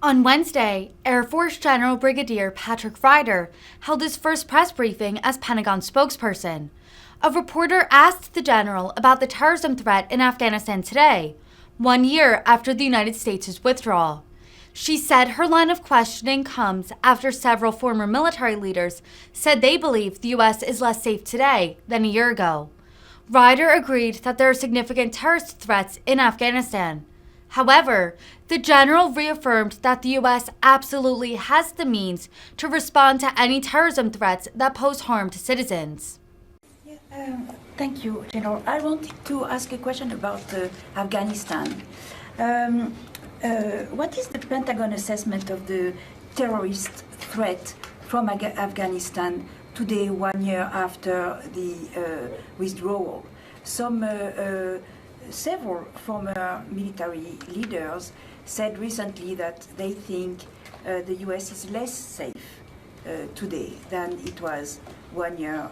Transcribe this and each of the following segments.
On Wednesday, Air Force General Brigadier Patrick Ryder held his first press briefing as Pentagon spokesperson. A reporter asked the general about the terrorism threat in Afghanistan today, 1 year after the United States' withdrawal. She said her line of questioning comes after several former military leaders said they believe the U.S. is less safe today than a year ago. Ryder agreed that there are significant terrorist threats in Afghanistan. However, the general reaffirmed that the U.S. absolutely has the means to respond to any terrorism threats that pose harm to citizens. Thank you, General. I wanted to ask a question about Afghanistan. What is the Pentagon assessment of the terrorist threat from Afghanistan today, 1 year after the withdrawal? Several former military leaders said recently that they think the U.S. is less safe today than it was 1 year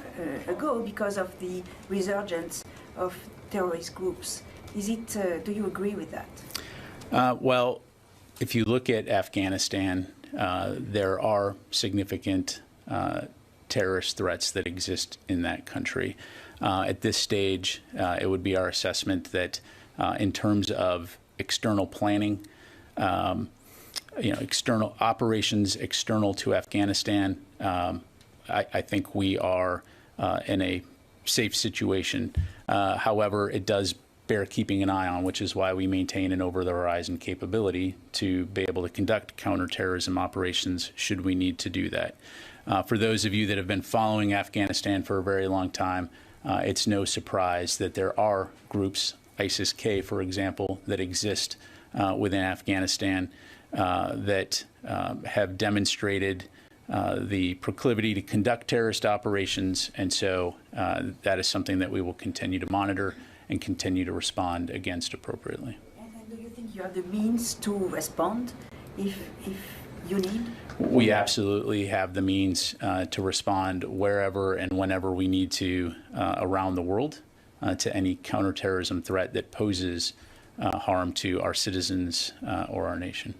ago because of the resurgence of terrorist groups. Do you agree with that? Well, if you look at Afghanistan, there are significant terrorist threats that exist in that country. At this stage, it would be our assessment that in terms of external planning, external operations external to Afghanistan, I think we are in a safe situation. However, it does bear keeping an eye on, which is why we maintain an over-the-horizon capability to be able to conduct counterterrorism operations should we need to do that. For those of you that have been following Afghanistan for a very long time, it's no surprise that there are groups, ISIS-K, for example, that exist within Afghanistan that have demonstrated the proclivity to conduct terrorist operations, and so that is something that we will continue to monitor and continue to respond against appropriately. And do you think you have the means to respond if you need? We absolutely have the means to respond wherever and whenever we need to around the world to any counterterrorism threat that poses harm to our citizens or our nation.